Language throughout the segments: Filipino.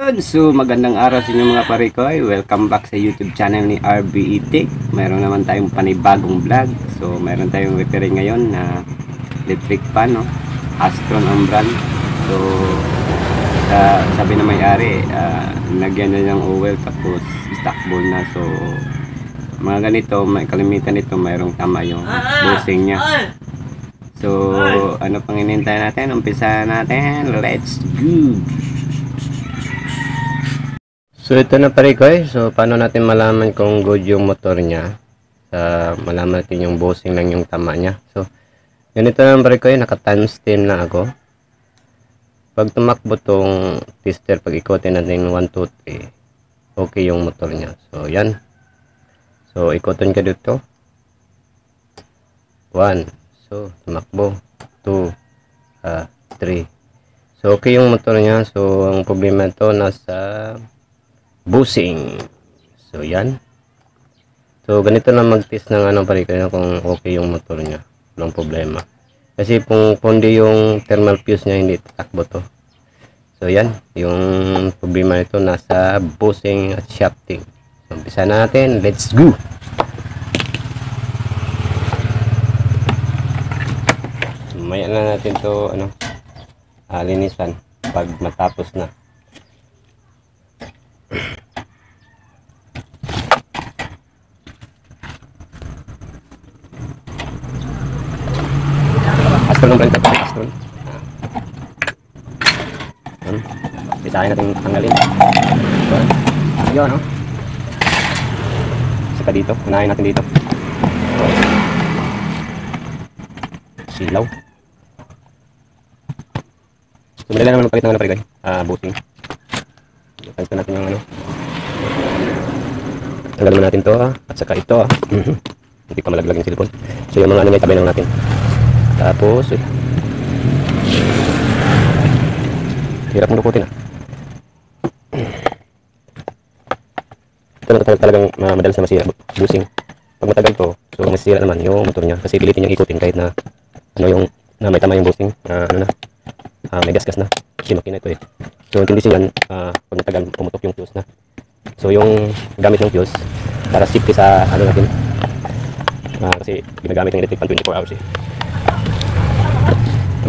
So, magandang araw sa inyo mga parikoy. Welcome back sa YouTube channel ni RBE Tech. Mayroon naman tayong panibagong vlog. So, mayroon tayong repairing ngayon na electric fan, no? Astron ang brand. So, sabi na may-ari, nagyan na ng oil tapos stock ball na. So, mga ganito, may kalimitan nito, mayroong tama yung bushing niya. So, ano pang inintay natin? Umpisa natin. Let's go! So ito na pare ko So paano natin malaman kung good yung motor niya? Malaman natin yung bushing lang yung tama niya. So ganito na pare ko naka times 10 na ako. Pag tumakbo tong tester, pag ikotin natin 1, 2, 3, okay yung motor niya. So yan. So ikotin ka dito. 1. So tumakbo. 2, 3. So okay yung motor niya. So ang problema ito nasa bushing. So yan. So ganito na mag-test ng pare kaya kung okay yung motor niya. Walang problema. Kasi kung kundi yung thermal fuse niya hindi tatakbo to. So yan, yung problema nito nasa bushing at shafting. So umpisa natin. Let's go. Maya na natin to linisan pag matapos na. Astron ng brand ito, Astron. Bisahin natin tanggalin. Ayun, no? Saka dito, unahin natin dito. Silaw. So, madali naman magpalit ng pare guys. Bushing. Palit natin yung tanggalin mo natin to, at saka ito. Hindi pa malaglag yung silicone. So, yung mga may tabay lang natin. Tapos hirap mong dukutin ito na talagang madalas na masira bushing. Pag matagal to, so masira naman yung motor niya kasi pilitin niyang ikutin kahit na yung may tama yung bushing may gasgas na kasi makina ito so intindi siya pag matagal pumutok yung fuse na. So yung gamit ng fuse para safety sa natin kasi ginagamit ng electric fan 24 hours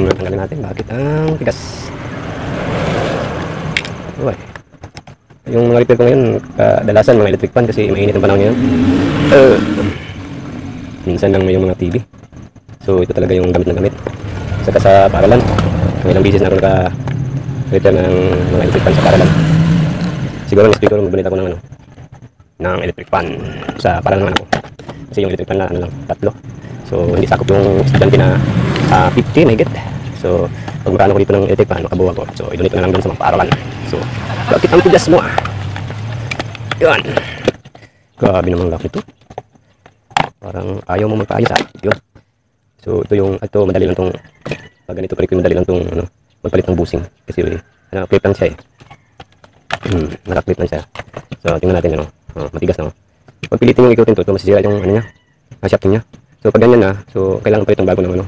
tanggalin natin. Bakit ang tigas? Uy. Yung mga repair ko ngayon, kadalasan mga electric fan kasi mainit ang panahon ngayon. Minsan lang may yung mga TV. So ito talaga yung gamit na gamit. Saka sa paaralan, ilang beses na ako naka-repair ng mga electric fan sa paaralan. Siguro mas siguro magbunit ako ng electric fan sa paaralan naman ako. Kasi yung electric fan na lang, 3. So hindi sakop yung estudyante na 50 may get. So pag makano ko dito ng electric fan makabuha ko. So idonate ko na lang dun sa mga paaralan. So bakit ang tigas mo Yan. Grabe naman lock nito. Parang ayaw mo magpaayos Yun. So ito madali lang tong pag ganito pare ko madali lang tong magpalit ng bushing kasi clip lang siya naka-clip lang siya. So tingnan natin matigas na pag pilitin yung ikutin to masisira yung niya shafting niya. So pag ganyan na, so kailangan palit ng bago ng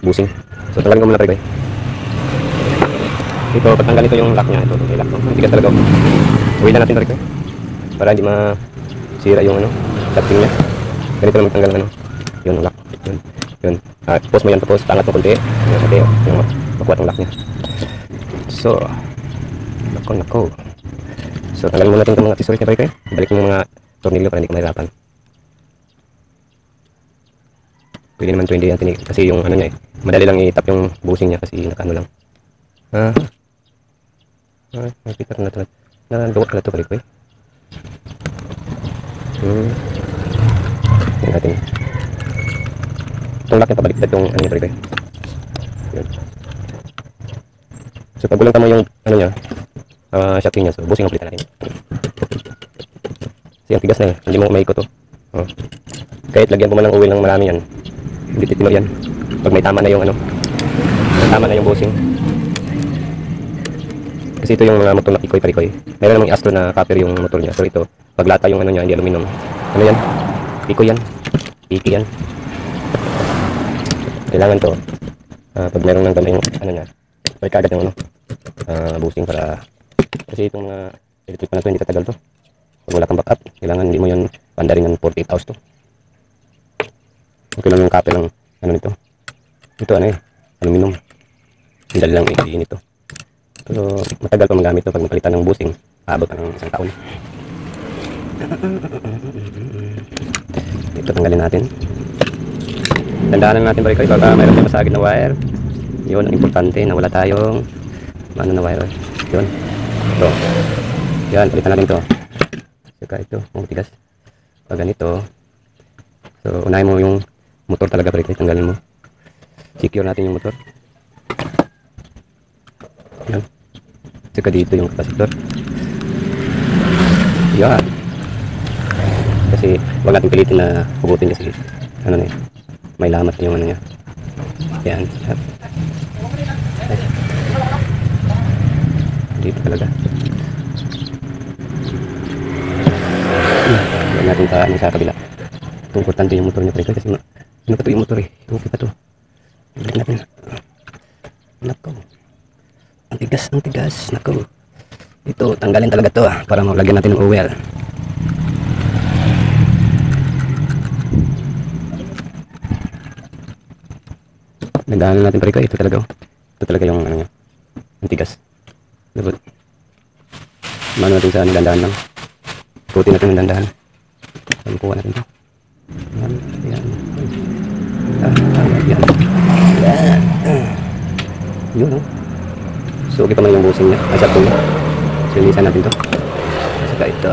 bushing. So tanggalin ko muna pare. Ito pag tanggalin ko yung lock niya, ito yung lock. Matigas talaga. Uwi na natin pare para hindi masira yung shafting niya. Ganito lang magtanggal ng yung lock. Yun. Tapos mo yan, tapos tangat mo konti. Yung makuha itong lock niya. So nako. So tanggalin muna natin itong mga accessories niya pare. Balik mo yung mga tornilyo para hindi ka mahirapan. Pwede naman 20 yan tinig kasi yung niya madali lang i-tap yung bushing niya kasi nakano lang. Nakita na ito. Nandawat ka na ito pare ko Yan natin. Itong lock niya pabaliktad yung niya pare ko Yun. So pag walang tama yung niya shafting niya, so bushing ang palitan natin. Kasi ang tigas na hindi mo maikot to. Kahit lagyan po man ng oil ng marami yan, hindi titimor yan. Pag may tama na yung tama na yung bushing. Kasi ito yung mga motor na Pikoy. Meron namang Astro na copper yung motor niya. So ito, paglata yung niya, hindi aluminum. Ano yan? Pikoy yan. Piki yan. Kailangan to. Pag meron ng gamay yung niya, may kagad yung bushing para Kasi itong mga electric pa na to, hindi tatagal to. Pag wala kang backup, kailangan hindi mo yan pandarin ng 48 hours to. Okay lang yung copper lang, ano nito. Ito ano eh, aluminum. Dali lang iinit to. Pero matagal pa magamit to pag napalitan ng busing. Aabot pa ng isang taon. Ito tanggalin natin. Tandaanan natin balik kayo, baka mayroon tayong masagid na wire. Yun ang importante na wala tayong ano na wire. Yun. Ito. Yan, palitan natin to. Saka ito, matigas. Pag ganito. So, unahin mo yung motor talaga balik kayo, tanggalin mo. Secure natin yung motor. Yan. Saka dito yung capacitor. Yan. Kasi wag natin pilitin na hugutin kasi ano na eh, may lamat yung ano niya. Yan. Dito talaga. Huwag natin pa ano sa kabila. Importante yung motor niya pre kasi ano pa to yung motor eh. Okay pa to. Balik natin. Nako. Ang tigas. Nako. Ito, tanggalin talaga to para maglagyan natin ng oil. Nagdaanan natin pare ko. Ito talaga yung ano niya. Ang tigas. Dapat mano natin sa dandahan lang. Ikutin natin ng dandahan. Kuha natin to. Yan. Yan. Yun oh. So okay pa man yung busing niya. Asap niya. So linisan natin to. Saka ito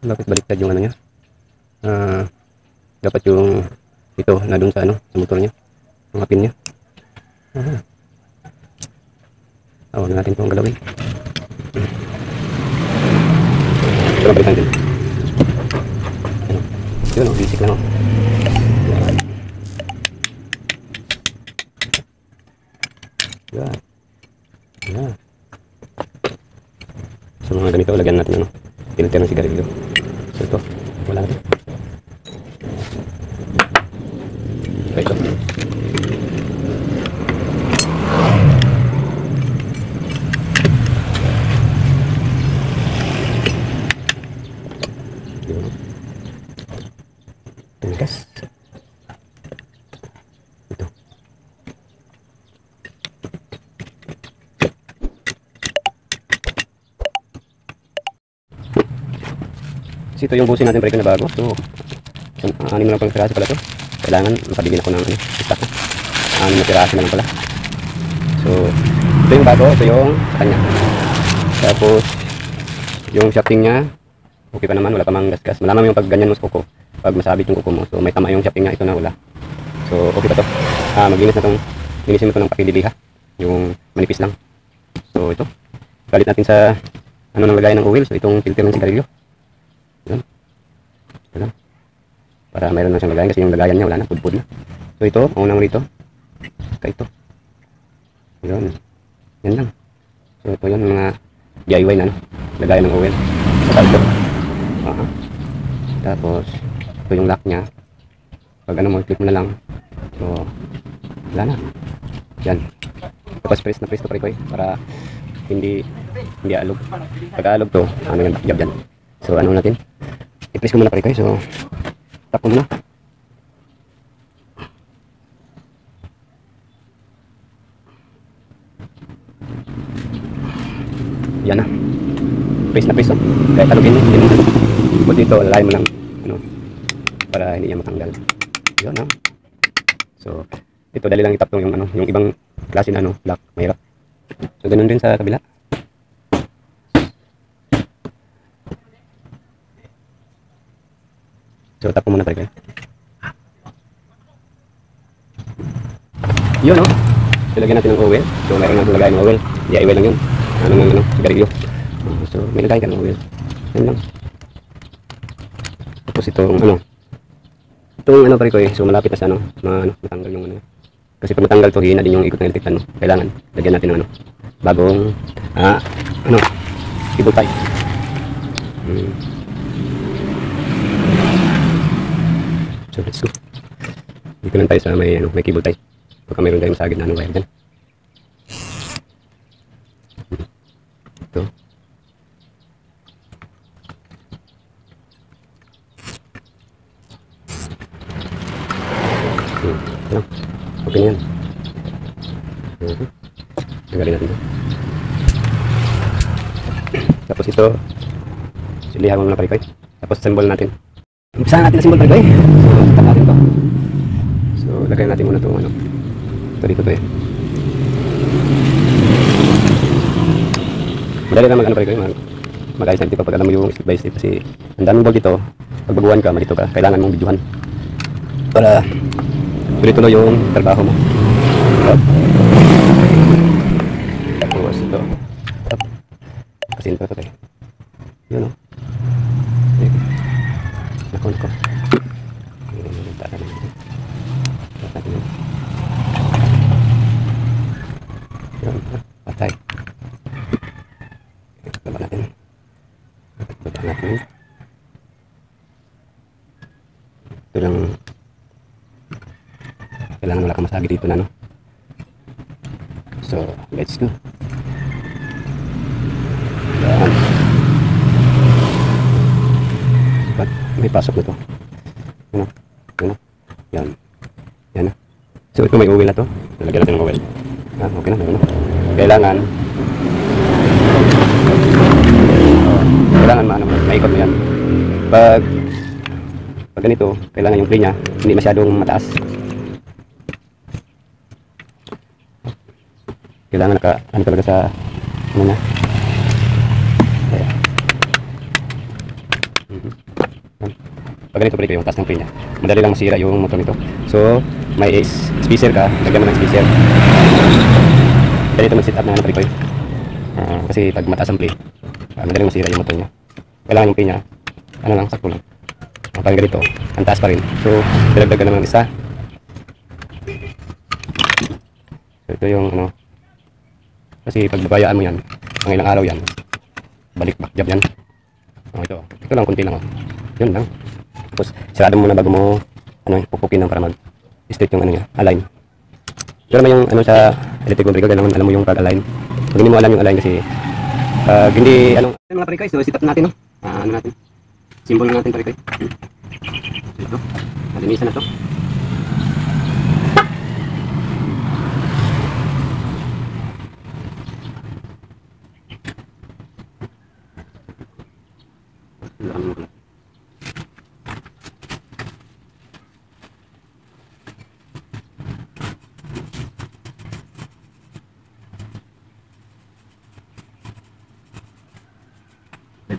Bakit baliktad yung ano niya? Dapat yung ito na dun sa ano, sa motor niya. Ang pin niya. Huwag natin itong galawin. Ito lang balikan din. Yun o, basic lang o. Yan. Sa mga ganito, lagyan natin ano, filter ng sigarilyo. So ito, wala natin. Ito. Tumigas. Ito. Kasi ito yung busin natin break na bago. So, 6 na lang pang piraso pala ito. Kailangan makabigyan ako ng ano, stock na. 6 na piraso na lang pala. So, ito yung bago. Ito yung sa kanya. Tapos, yung shafting niya, okay pa naman. Wala pa mang gasgas. Malaman mo yung pag ganyan mo sa kuko. Pag masabit yung kuko mo. So, may tama yung shafting niya. Ito na wala. So, okay pa to. Maglinis na itong, linisin mo ito ng papililiha. Yung manipis lang. So, ito. Galit natin sa ano nang lagayan ng oil. So, itong filter ng sigarilyo. Yan. Ito lang. Para mayroon na siyang lagayan kasi yung lagayan niya wala na, pudpud na. So ito, ang unang rito. Saka ito. Yun. Yan lang. So ito yun, mga DIY na, no? Lagayan ng oil. Saka ito. Tapos, ito yung lock niya. Pag ano mo, click mo na lang. So, wala na. Yan. Tapos press na press to pre-koy para hindi alog. Pag alog to, ano yung job dyan. So ano natin? I-press ko muna pre-koy. So, tap ko muna. Yan na. Press na press. Oh. Kahit alugin mo. Put dito, lalayan mo lang. Ano, para hindi niya matanggal. Yun na. So, ito dali lang itap yung ano, yung ibang klase na ano, lock, mahirap. So, ganun din sa kabila. So, tap ko muna pare. Yun, no? So, lagyan natin ng oil. So, mayroon natin lagay ng oil. DIY lang yun. Ano, sigarilyo. So, may lagay ka ng oil. Yan lang. Tapos itong, itong pare ko so, malapit na sa matanggal yung ano. Kasi pag matanggal to, hina din yung ikot ng electric fan, no? Kailangan, lagyan natin ng bagong, cable tie. So, let's go. Dito lang tayo sa may cable tie. Baka mayroon tayong masagid na wire dyan. Tanggalin natin ito. Tapos ito, silihan mo muna parikoy. Tapos symbol natin. Umpisahan natin ang symbol parikoy. So, start natin ito. So, lagay natin muna itong ano. Ito dito to eh. Madali lang mag-ano parikoy. Mag-ayos natin ito pag alam mo yung step by step. Kasi ang daming bolt dito. Pag baguhan ka, malito ka. Kailangan mong videohan. Para tuloy-tuloy yung trabaho mo. Tapos ito. Kasi ito ito eh. Yun o. Nakon ko. Yun. Patay. Baba natin. Baba natin. Ito lang. Kailangan wala kang masagi dito na no. So, let's go. Yan. But, may pasok na to. Ano? Ano? Yan. Yan na. So, ito may oil na to. Nalagyan natin ng oil. Yan, okay na. Ano? Kailangan maikot mo yan. Pag ganito, kailangan yung play nya hindi masyadong mataas. Kailangan ano talaga sa ano nya. Pag ganito pala yung taas ng play nya, madali lang masira yung motor nito. So may spacer ka, lagyan mo ng spacer. Ganito mag-set up ng ano pala ko. Kasi pag mataas ang play, madali lang masira yung motor nya. Kailangan yung play nya ano lang, sakto lang. Parang ganito, ang taas pa rin. So dalagdag ka naman ng isa. So ito yung ano, kasi pag babayaan mo yan, ang ilang araw yan, balik back job yan. Ito lang, kunti lang. Yun lang. Tapos sarado mo na bago mo ano, pupukin lang para mag-straight yung ano niya, align. Pero may yung ano sa electric motor, kailangan alam mo yung pag-align. Pag hindi mo alam yung align kasi hindi ano, mga parikoy, so sit up natin no. Ano natin? Symbol natin parikoy. Ito. Malinisan na to.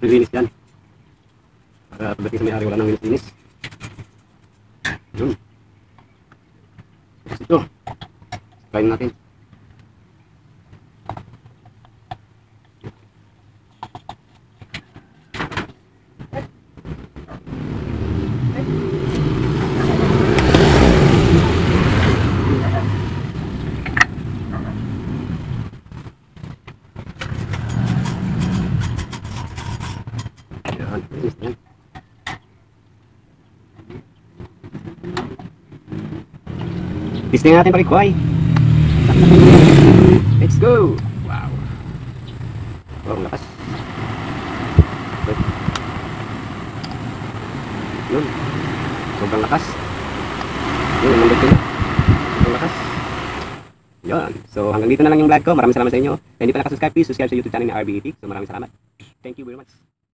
Linis yan para pagdating sa may-ari wala nang linis. Yun. Tapos ito kain natin. Testing natin parikoy. Let's go. Wow. Wow, lakas. Yun. Sobrang lakas. Yun, umandot yun. Sobrang lakas. Yun. So hanggang dito na lang yung vlog ko. Maraming salamat sa inyo. Kung hindi pa nakasubscribe, please subscribe sa YouTube channel ni RBE. So maraming salamat. Thank you very much.